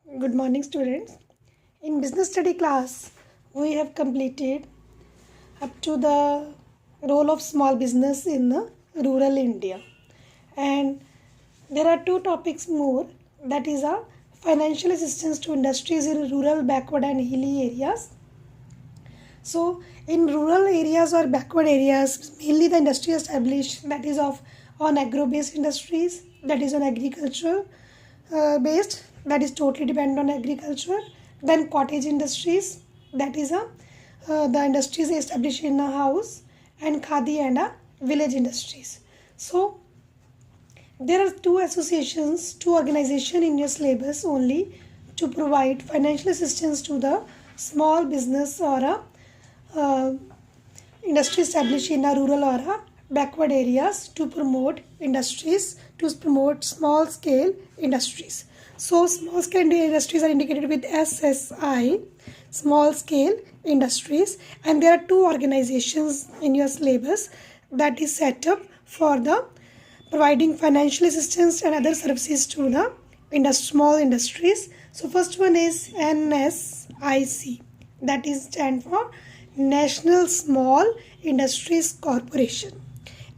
Good morning, students. In business study class, we have completed up to the role of small business in rural India. And there are two topics more, that is financial assistance to industries in rural, backward and hilly areas. So, in rural areas or backward areas, mainly the industry established that is of on agro-based industries, that is on agriculture based, that is totally dependent on agriculture. Then cottage industries, that is the industries established in a house, and khadi and village industries. So there are two associations, two organizations in your syllabus only to provide financial assistance to the small business or a industry established in a rural or a backward areas to promote industries, to promote small scale industries. So small scale industries are indicated with SSI, small scale industries, and there are two organizations in your syllabus that is set up for the providing financial assistance and other services to the small industries. So first one is NSIC, that is stand for National Small Industries Corporation.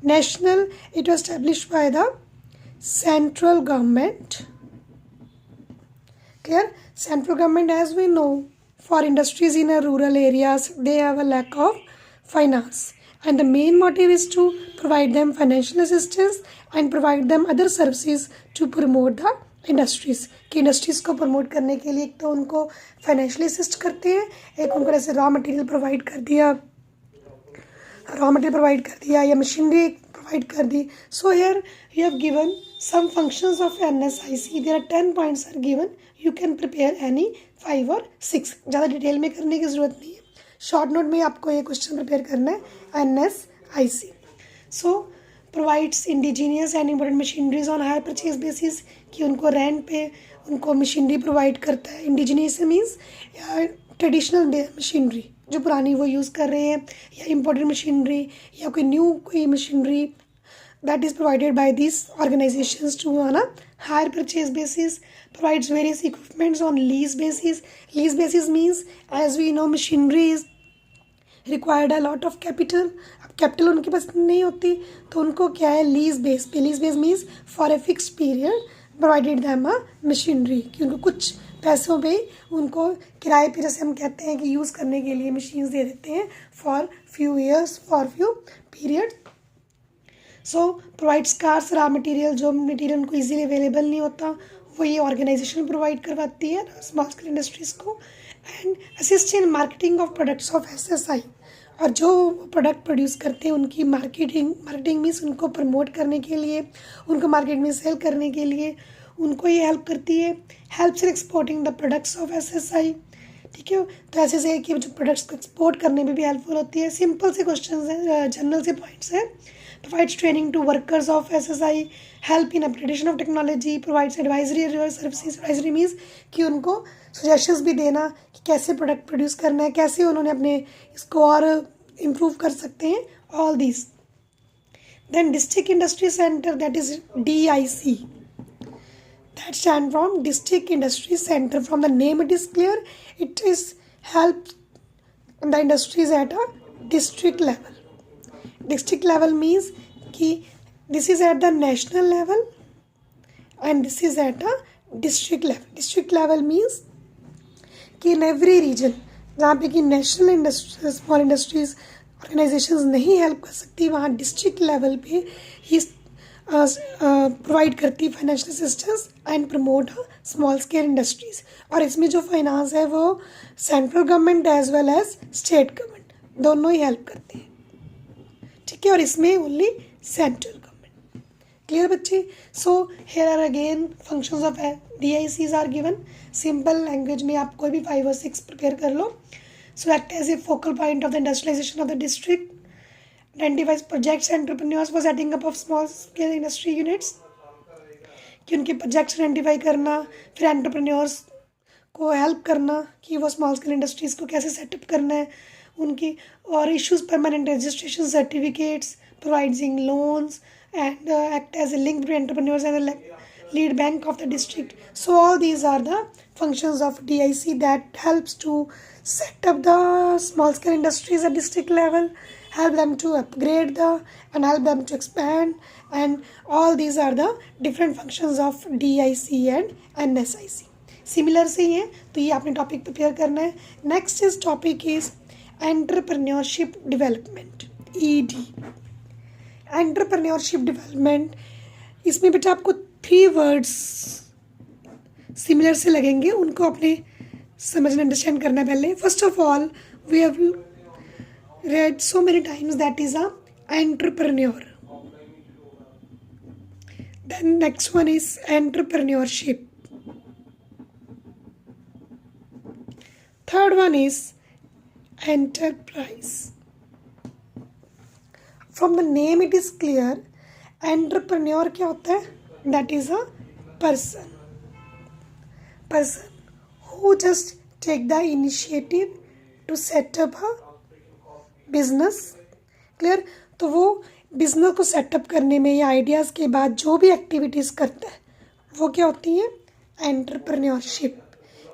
National, it was established by the central government. Clear? Central government, as we know, for industries in rural areas, they have a lack of finance. And the main motive is to provide them financial assistance and provide them other services to promote the industries कि industries को promote करने के लिए एक तो उनको financially assist करते हैं, एक उनको ऐसे रॉ मटेरियल प्रोवाइड कर दिया या मशीनरी प्रोवाइड कर दी. So here you have given some functions of NSIC. There are 10 points are given. You can prepare any 5 or 6. ज़्यादा डिटेल में करने की ज़रूरत नहीं है. शॉर्ट नोट में आपको ये क्वेश्चन प्रिपेयर करना है. NSIC. So provides indigenous and important machineries on hire purchase basis कि उनको रेंट पे उनको मशीनरी प्रोवाइड करता है. इंडिजीनियस मीन्स ट्रेडिशनल मशीनरी जो पुरानी वो यूज़ कर रहे हैं, या इम्पोर्टेड मशीनरी या कोई machinery that is provided by these organizations to on a hire purchase basis. Provides various equipments on lease basis. Lease basis means, as we know, machinery is required a lot of capital. अब capital उनके पास नहीं होती तो उनको क्या है, lease base पे. Lease base means for a fix period provided them a machinery कि उनको कुछ पैसों पे उनको किराए पे, जैसे हम कहते हैं कि यूज़ करने के लिए मशीन्स दे देते हैं for few years, for few period. So provides cars raw material, जो मटेरियल उनको इजीली अवेलेबल नहीं होता वो ये ऑर्गेनाइजेशन प्रोवाइड करवाती है स्मॉल स्केल इंडस्ट्रीज़ को. And assist in marketing of products of SSI, और जो प्रोडक्ट प्रोड्यूस करते हैं उनकी मार्केटिंग मीन्स उनको प्रमोट करने के लिए, उनको मार्केट में सेल करने के लिए उनको ये हेल्प करती है. Helps in exporting the products of SSI. ठीक है, तो ऐसे से कि जो प्रोडक्ट्स को एक्सपोर्ट करने में भी हेल्पफुल होती है. सिंपल से क्वेश्चन हैं, जनरल से पॉइंट्स हैं. Provides training to workers of SSI, help in upgradation of technology, provides advisory services. Advisory means कि उनको suggestions भी देना कि कैसे प्रोडक्ट प्रोड्यूस करना है, कैसे उन्होंने अपने इसको और इम्प्रूव कर सकते हैं. All these. Then district industry center, that is DIC. That stand from district industry center. From the name it is clear. It is help the industries at a district level. District level means कि this is at the national level and this is at a district level. District level means कि in every region जहाँ पे कि national industries, small industries organizations नहीं help कर सकती, वहाँ district level पे ही provide करती financial assistance and promote small scale industries. और इसमें जो finance है वो central government as well as state government दोनों ही help करती है. ठीक है, और इसमें ओनली सेंट्रल गवर्नमेंट. क्लियर बच्चे? So here are again functions of DICs are given. Simple language में आप कोई भी 5 और 6 प्रिपेयर कर लो. So act as a focal point of the industrialisation of the district. Identifies projects entrepreneurs for setting up of small scale industry units कि उनके projects identify करना, फिर एंटरप्रेन्योर्स को हेल्प करना कि वो स्मॉल स्केल इंडस्ट्रीज़ को कैसे सेटअप करना है उनकी, और issues permanent registration certificates, providing loans and act as a link between entrepreneurs and lead bank of the district. So all these are the functions of DIC that helps to set up the small scale industries at district level, help them to upgrade the and help them to expand, and all these are the different functions of DIC and NSIC. Similar से ही है, तो ये आपने topic prepare करना है. Next is topic is entrepreneurship development, ED. Entrepreneurship development, इसमें बेटा आपको 3 वर्ड्स सिमिलर से लगेंगे, उनको आपने समझना अंडरस्टैंड करना है पहले. First of all we have read so many times that is a entrepreneur. Then next one is entrepreneurship. Third one is enterprise. From the name it is clear, entrepreneur क्या होता है? That is a person who just take the initiative to set up a business. Clear? तो वो business को setup करने में या ideas के बाद जो भी एक्टिविटीज़ करता है वो क्या होती हैं? एंटरप्रेन्योरशिप.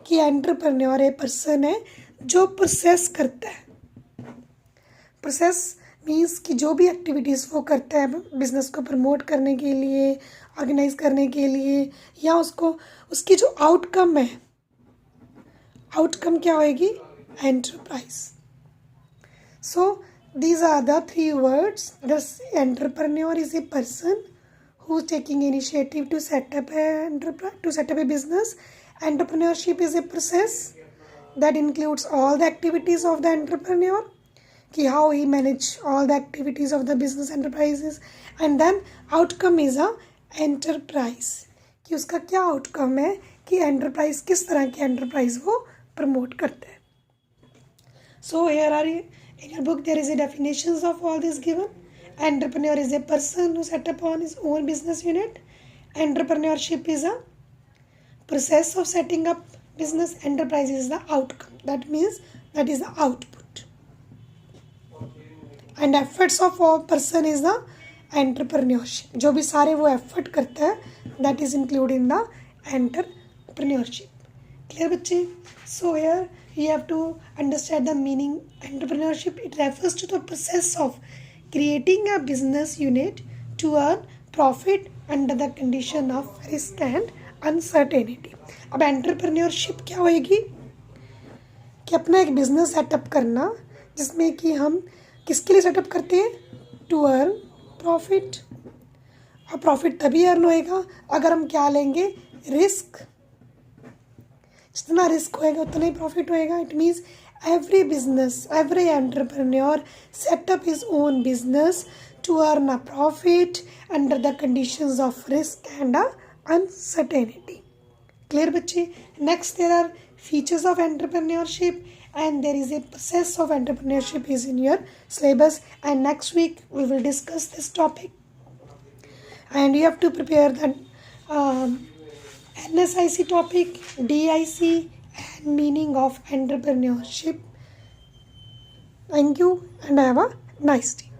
कि एंटरप्रेन्योर एक पर्सन है जो प्रोसेस करता है. प्रोसेस मीन्स कि जो भी एक्टिविटीज़ वो करता है बिजनेस को प्रमोट करने के लिए, ऑर्गेनाइज करने के लिए, या उसको उसकी जो आउटकम है, आउटकम क्या होएगी? Enterprise. So these are the 3 words. The entrepreneur is a person who's taking initiative to set up a business. Entrepreneurship is a process that includes all the activities of the entrepreneur, कि how he manage all the activities of the business enterprises. And then outcome is a enterprise, कि उसका क्या outcome है, कि enterprise किस तरह की enterprise वो promote करते हैं. So here are in your book there is a definitions of all this given. Entrepreneur is a person who set up on his own business unit. Entrepreneurship is a process of setting up business. Enterprise is the outcome. That means that is the output. And efforts of a person is the entrepreneurship. जो भी सारे वो effort करता है, that is included in the entrepreneurship. Clear बच्चे? So here you have to understand the meaning. Entrepreneurship, it refers to the process of creating a business unit to earn profit under the condition of risk and uncertainty. अब entrepreneurship क्या होएगी? कि अपना एक business setup करना जिसमें कि हम किसके लिए सेटअप करते हैं? To earn profit. और प्रॉफिट तभी अर्न होएगा अगर हम क्या लेंगे? रिस्क. जितना रिस्क होएगा उतना ही प्रॉफिट होएगा. It means every business, every entrepreneur set up his own business to earn a profit under the conditions of risk and uncertainty. Clear बच्चे? Next there are features of entrepreneurship, and there is a process of entrepreneurship is in your syllabus, and next week we will discuss this topic. And you have to prepare the NSIC topic, DIC, and meaning of entrepreneurship. Thank you and have a nice day.